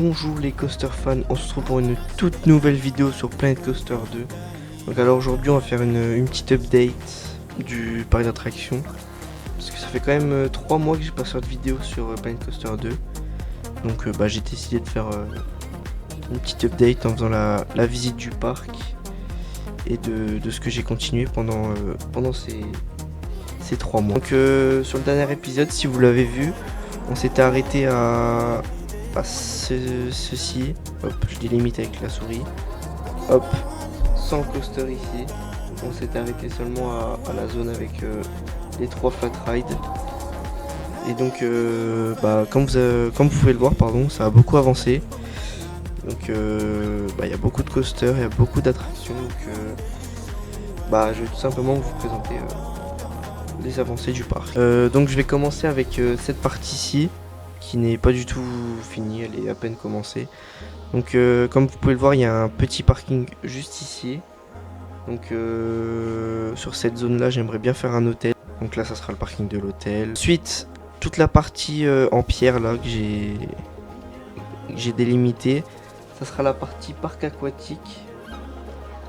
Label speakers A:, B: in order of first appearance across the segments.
A: Bonjour les coaster fans, on se retrouve pour une toute nouvelle vidéo sur Planet Coaster 2. Donc alors aujourd'hui on va faire une petite update du parc d'attractions. Parce que ça fait quand même 3 mois que j'ai pas sorti de vidéo sur Planet Coaster 2. Donc j'ai décidé de faire une petite update en faisant la visite du parc. Et de ce que j'ai continué pendant ces 3 mois. Donc sur le dernier épisode, si vous l'avez vu, on s'était arrêté à ceci. Hop, je délimite avec la souris. Hop, sans coaster ici. On s'était arrêté seulement à la zone avec les 3 flat rides. Et donc comme vous pouvez le voir, ça a beaucoup avancé. Donc il y a beaucoup de coasters, il y a beaucoup d'attractions. Donc je vais tout simplement vous présenter les avancées du parc. Donc je vais commencer avec cette partie-ci qui n'est pas du tout finie, elle est à peine commencée. Donc comme vous pouvez le voir, il y a un petit parking juste ici. Donc sur cette zone là j'aimerais bien faire un hôtel. Donc là ça sera le parking de l'hôtel. Ensuite toute la partie en pierre là que j'ai délimité, ça sera la partie parc aquatique.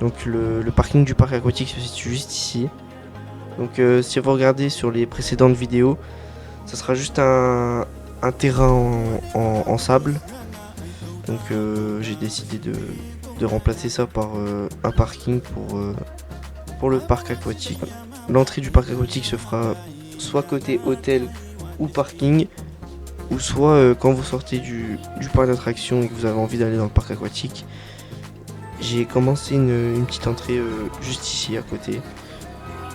A: Donc le parking du parc aquatique se situe juste ici. Donc si vous regardez sur les précédentes vidéos, ça sera juste un terrain en sable. Donc j'ai décidé de remplacer ça par un parking pour le parc aquatique. L'entrée du parc aquatique se fera soit côté hôtel ou parking, ou soit quand vous sortez du parc d'attractions et que vous avez envie d'aller dans le parc aquatique. J'ai commencé une petite entrée juste ici à côté.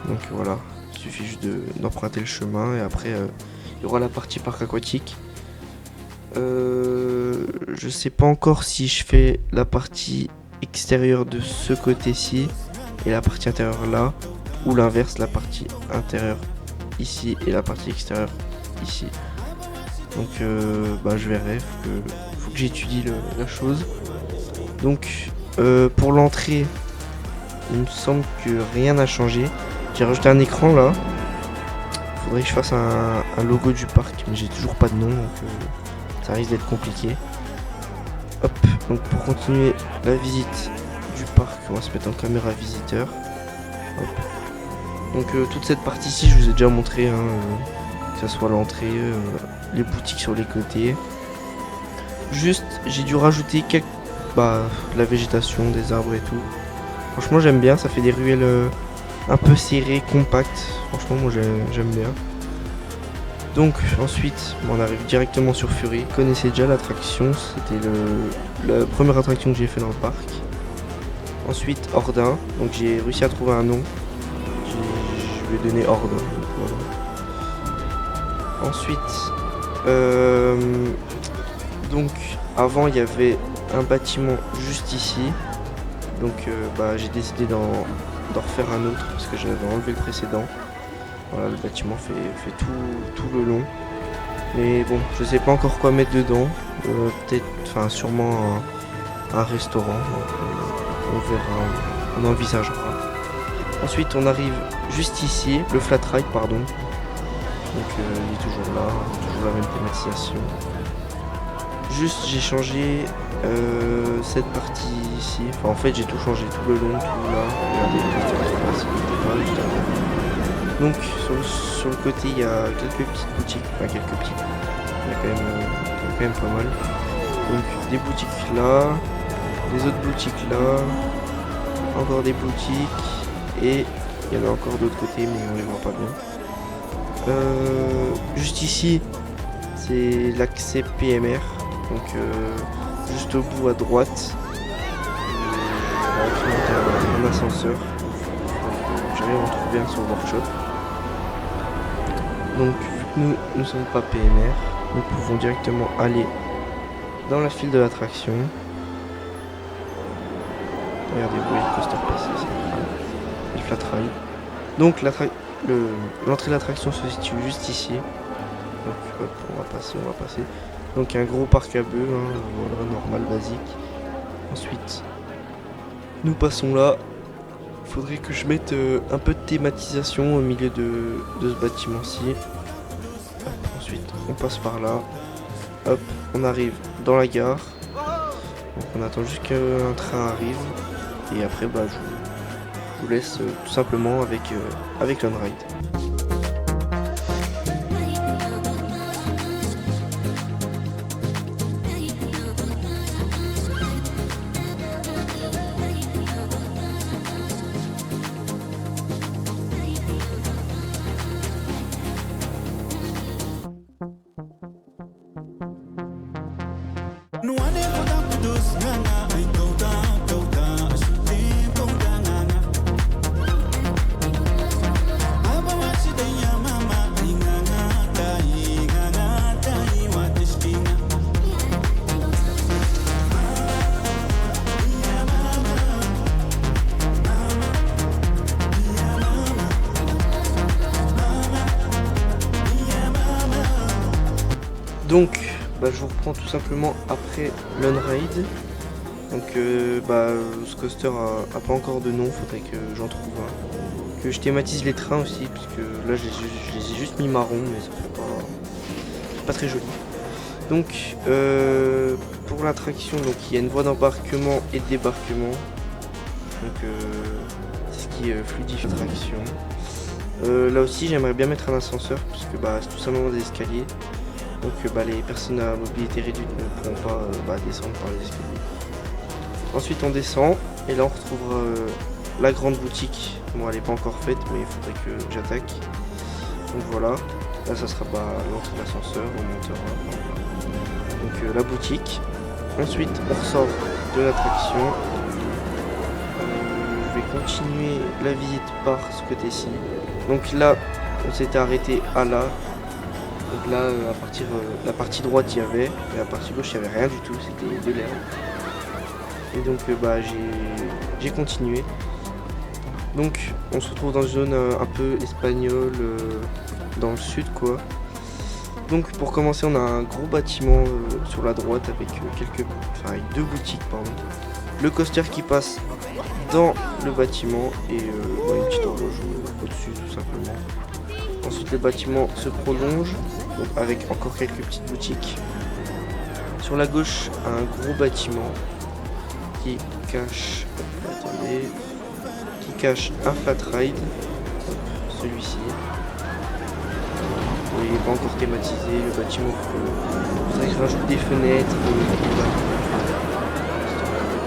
A: Donc voilà, il suffit juste d'emprunter le chemin et après il y aura la partie parc aquatique. Je sais pas encore si je fais la partie extérieure de ce côté-ci et la partie intérieure là, ou l'inverse, la partie intérieure ici et la partie extérieure ici. Donc je verrai, faut que j'étudie la chose. Donc pour l'entrée, il me semble que rien n'a changé. J'ai rajouté un écran là. Faudrait que je fasse un logo du parc, mais j'ai toujours pas de nom, donc ça risque d'être compliqué. Hop, donc pour continuer la visite du parc, on va se mettre en caméra visiteur. Hop. Donc toute cette partie-ci, je vous ai déjà montré, que ce soit l'entrée, les boutiques sur les côtés. Juste, j'ai dû rajouter la végétation, des arbres et tout. Franchement, j'aime bien, ça fait des ruelles un peu serrées, compactes. Franchement, moi j'aime bien. Donc ensuite, on arrive directement sur Fury. Vous connaissez déjà l'attraction, c'était la première attraction que j'ai fait dans le parc. Ensuite, Ordin. Donc j'ai réussi à trouver un nom. Je lui ai donné Ordin. Voilà. Ensuite, donc avant il y avait un bâtiment juste ici. Donc j'ai décidé d'en refaire un autre parce que j'avais enlevé le précédent. Voilà, le bâtiment fait tout le long. Mais bon, je sais pas encore quoi mettre dedans. Sûrement un restaurant. On verra, on envisagera. Ensuite, on arrive juste ici, le flat ride, pardon. Donc il est toujours là, toujours la même thématisation. Juste, j'ai changé cette partie ici. Enfin, en fait, j'ai tout changé, tout le long, tout là. Regardez, donc sur le côté il y a quelques petites boutiques, il y a quand même pas mal. Donc des boutiques là, des autres boutiques là, encore des boutiques, et il y en a encore d'autres côtés mais on les voit pas bien. Juste ici c'est l'accès PMR, donc juste au bout à droite, un ascenseur. J'arrive à en trouver un sur le workshop. Donc vu que nous ne sommes pas PMR, nous pouvons directement aller dans la file de l'attraction. Regardez, vous voyez le coaster passer, c'est le flat ride. Donc l'entrée de l'attraction se situe juste ici. Donc hop, on va passer. Donc un gros parc à bœufs, voilà, normal, basique. Ensuite, nous passons là. Il faudrait que je mette un peu de thématisation au milieu de ce bâtiment-ci. Ensuite, on passe par là. Hop, on arrive dans la gare. Donc on attend juste qu'un train arrive. Et après, bah, je vous laisse tout simplement avec l'on-ride. Donc, bah, je vous reprends tout simplement après l'on-ride. Donc, ce coaster a pas encore de nom, faudrait que j'en trouve un. Que je thématise les trains aussi, parce que là, je les ai juste mis marron, mais ça fait pas très joli. Donc, pour l'attraction, donc il y a une voie d'embarquement et de débarquement. Donc, c'est ce qui fluidifie l'attraction. Là aussi, j'aimerais bien mettre un ascenseur, parce que c'est tout simplement des escaliers. Donc les personnes à mobilité réduite ne pourront pas descendre par les escaliers. Ensuite on descend et là on retrouvera la grande boutique. Bon, elle n'est pas encore faite, mais il faudrait que j'attaque. Donc voilà, là ça sera l'entrée de l'ascenseur, on montera. Donc la boutique. Ensuite on ressort de l'attraction. Je vais continuer la visite par ce côté-ci. Donc là on s'était arrêté à là. Donc là, à partir la partie droite, il y avait, et la partie gauche, il n'y avait rien du tout, c'était de l'herbe. Et donc, j'ai continué. Donc, on se retrouve dans une zone un peu espagnole, dans le sud, quoi. Donc, pour commencer, on a un gros bâtiment sur la droite avec avec deux boutiques, pardon. Le coaster qui passe dans le bâtiment et une petite horloge au-dessus, tout simplement. Ensuite, le bâtiment se prolonge, donc avec encore quelques petites boutiques. Sur la gauche, un gros bâtiment qui cache un flat ride, celui-ci. Il n'est pas encore thématisé, le bâtiment, faudrait que je rajoute des fenêtres,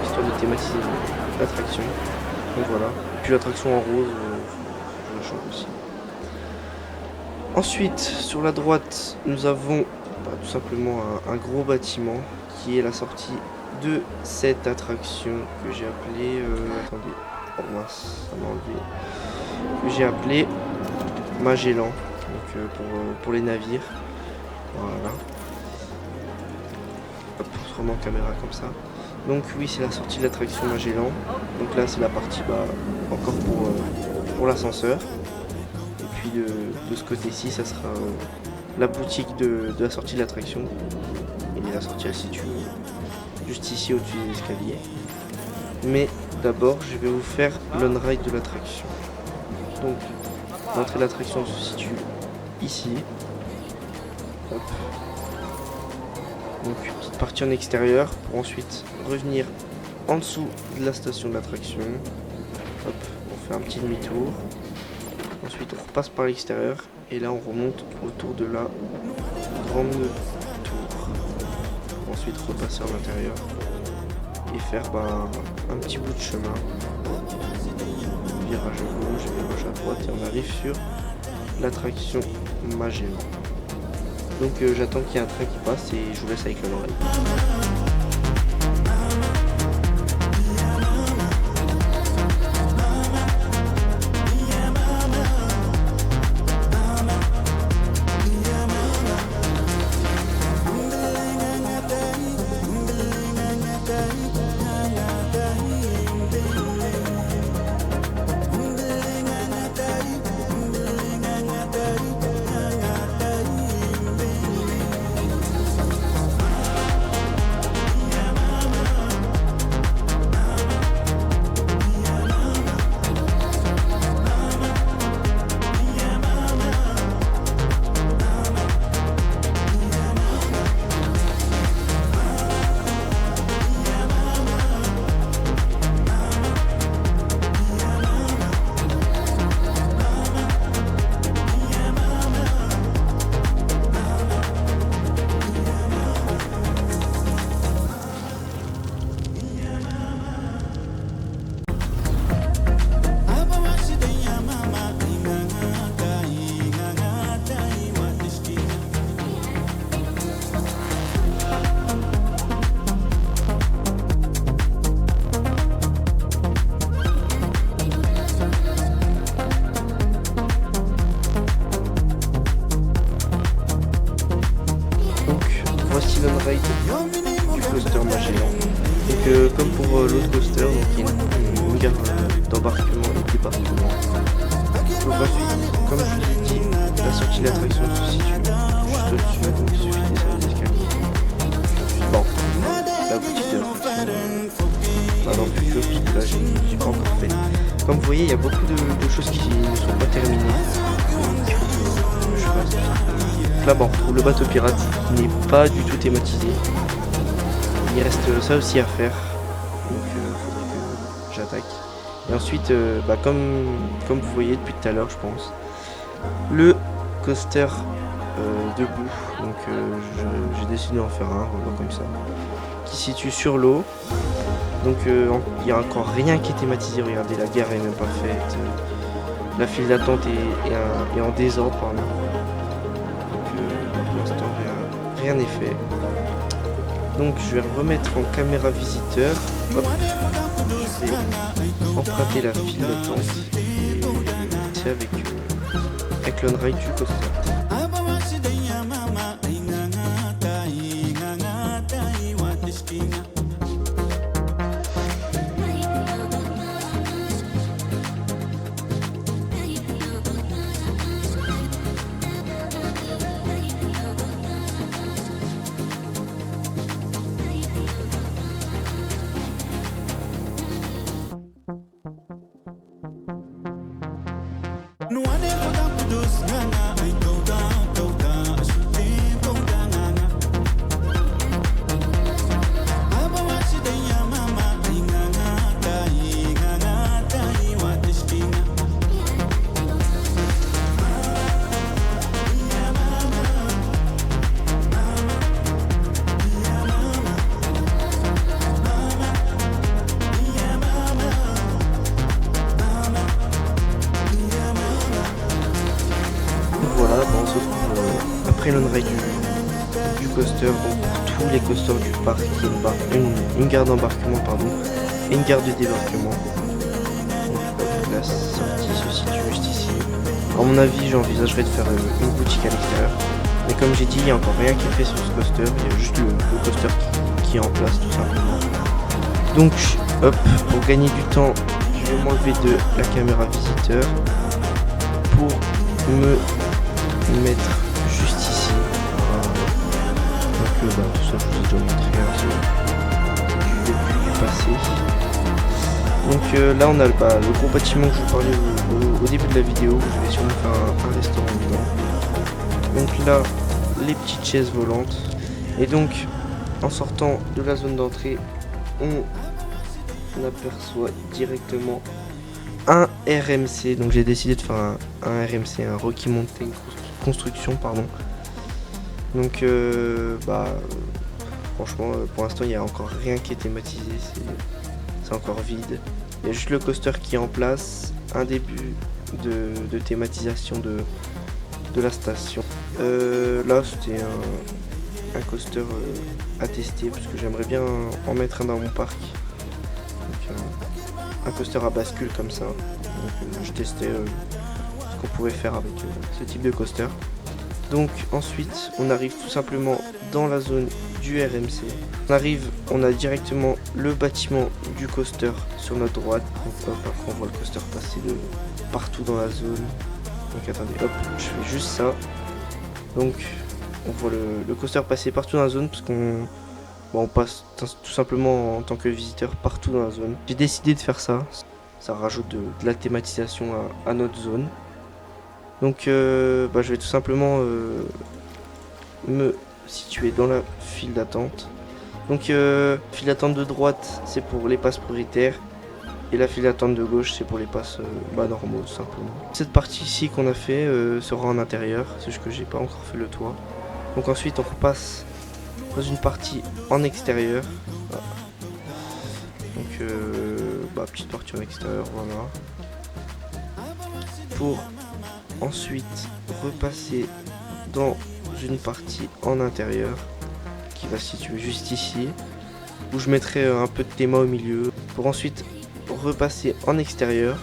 A: histoire de thématiser l'attraction. Donc voilà. Puis l'attraction en rose, je la change aussi. Ensuite, sur la droite, nous avons tout simplement un gros bâtiment qui est la sortie de cette attraction que j'ai appelée... attendez, oh mince, ça m'a enlevé. Que j'ai appelé Magellan, donc pour les navires. Voilà. Hop, on se remet en caméra comme ça. Donc oui, c'est la sortie de l'attraction Magellan. Donc là, c'est la partie encore pour l'ascenseur. Puis de ce côté-ci, ça sera la boutique de la sortie de l'attraction. Et la sortie, elle se situe juste ici au-dessus des escaliers. Mais d'abord, je vais vous faire l'on-ride de l'attraction. Donc, l'entrée de l'attraction se situe ici. Hop. Donc, petite partie en extérieur pour ensuite revenir en dessous de la station de l'attraction. Hop, on fait un petit demi-tour. Ensuite on repasse par l'extérieur et là on remonte autour de la grande tour. Ensuite repasser à l'intérieur et faire un petit bout de chemin. Virage à gauche, virage à droite et on arrive sur l'attraction Magellan. Donc j'attends qu'il y ait un train qui passe et je vous laisse avec l'on-ride. géant. Donc comme pour l'autre coaster, donc il y a une gare d'embarquement et débarquement. Donc ensuite, comme je vous ai dit, la sortie de l'attraction se situe juste au-dessus, donc il suffit de descendre les escaliers. Bon, la boutique de l'attraction, dans le futur, parce que là j'ai pas encore fait. Comme vous voyez, il y a beaucoup de choses qui ne sont pas terminées. Je passe. Là, bon, on retrouve le bateau pirate qui n'est pas du tout thématisé. Il reste ça aussi à faire. Donc, faudrait que j'attaque. Et ensuite, comme vous voyez depuis tout à l'heure, je pense, le coaster debout. Donc, j'ai décidé d'en faire un, voilà, comme ça, qui se situe sur l'eau. Donc il n'y a encore rien qui est thématisé, regardez, la gare est même pas faite, la file d'attente est en désordre par là. Donc pour l'instant rien n'est fait. Donc je vais remettre en caméra visiteur, hop, je vais emprunter la file d'attente et c'est avec l'on-ride du coaster. Après l'on-ride du coaster, donc pour tous les coasters du parc, une gare d'embarquement et une gare de débarquement. Donc, la sortie se situe juste ici. À mon avis, j'envisagerais de faire une boutique à l'extérieur. Mais comme j'ai dit, il n'y a encore rien qui est fait sur ce coaster, il y a juste le coaster qui est en place tout simplement. Donc hop, pour gagner du temps, je vais m'enlever de la caméra visiteur pour me mettre juste ici. Donc tout ça je vous ai déjà montré, je vais plus passer. Donc là on a le gros bâtiment que je vous parlais au début de la vidéo. Je vais sûrement faire un restaurant dedans. Donc là les petites chaises volantes. Et donc en sortant de la zone d'entrée, on aperçoit directement un RMC. Donc j'ai décidé de faire un RMC, un Rocky Mountain Construction, pardon. Donc franchement pour l'instant il n'y a encore rien qui est thématisé, c'est encore vide. Il y a juste le coaster qui est en place, un début de thématisation de la station. Là c'était un coaster à tester parce que j'aimerais bien en mettre un dans mon parc. Donc, un coaster à bascule comme ça. Donc, je testais ce qu'on pouvait faire avec ce type de coaster. Donc ensuite on arrive tout simplement dans la zone du RMC. On a directement le bâtiment du coaster sur notre droite. Donc après on voit le coaster passer de partout dans la zone. Donc attendez, hop, je fais juste ça. Donc on voit le coaster passer partout dans la zone parce on passe tout simplement en tant que visiteur partout dans la zone. J'ai décidé de faire ça. Ça rajoute de la thématisation à notre zone. Donc je vais tout simplement me situer dans la file d'attente. Donc file d'attente de droite c'est pour les passes prioritaires et la file d'attente de gauche c'est pour les passes normaux tout simplement. Cette partie ici qu'on a fait sera en intérieur, c'est juste que j'ai pas encore fait le toit. Donc ensuite on repasse dans une partie en extérieur. Voilà. Donc petite partie en extérieur, voilà. Pour ensuite repasser dans une partie en intérieur qui va se situer juste ici, où je mettrai un peu de théma au milieu, pour ensuite repasser en extérieur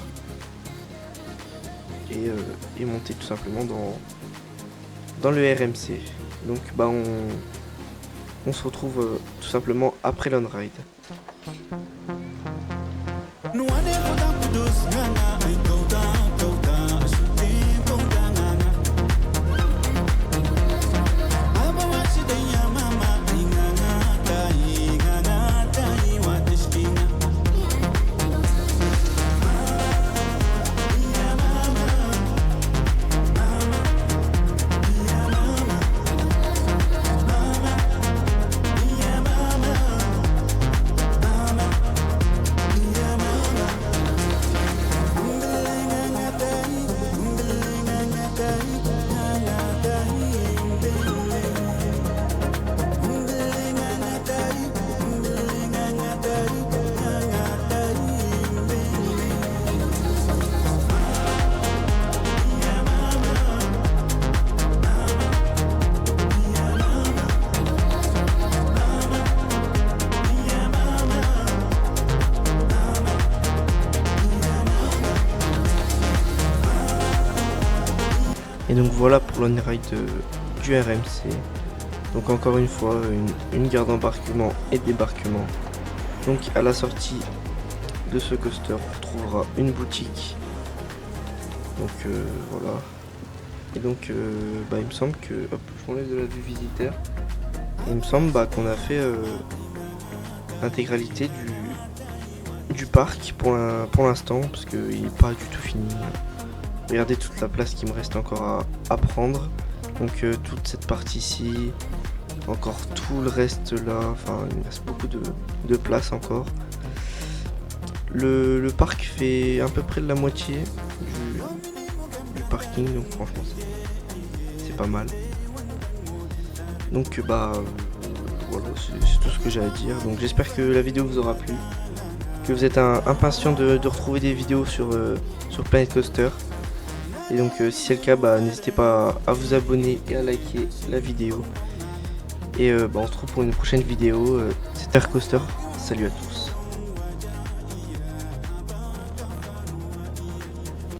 A: et monter tout simplement dans le RMC. Donc on se retrouve tout simplement après l'on-ride. Et donc voilà pour l'on-ride du RMC. Donc encore une fois, une gare d'embarquement et débarquement. Donc à la sortie de ce coaster, on trouvera une boutique. Donc voilà. Et donc il me semble que... Hop, je m'enlève de la vue visiteur. Et il me semble qu'on a fait l'intégralité du parc pour l'instant, parce qu'il n'est pas du tout fini. Regardez toute la place qui me reste encore à prendre. Donc toute cette partie-ci, encore tout le reste là, enfin il me reste beaucoup de place encore. Le parc fait à peu près de la moitié du parking, donc franchement c'est pas mal. Donc voilà, c'est tout ce que j'ai à dire. Donc j'espère que la vidéo vous aura plu, que vous êtes impatient de retrouver des vidéos sur Planet Coaster. Et donc si c'est le cas, n'hésitez pas à vous abonner et à liker la vidéo. Et on se retrouve pour une prochaine vidéo. C'était Air Coaster, salut à tous.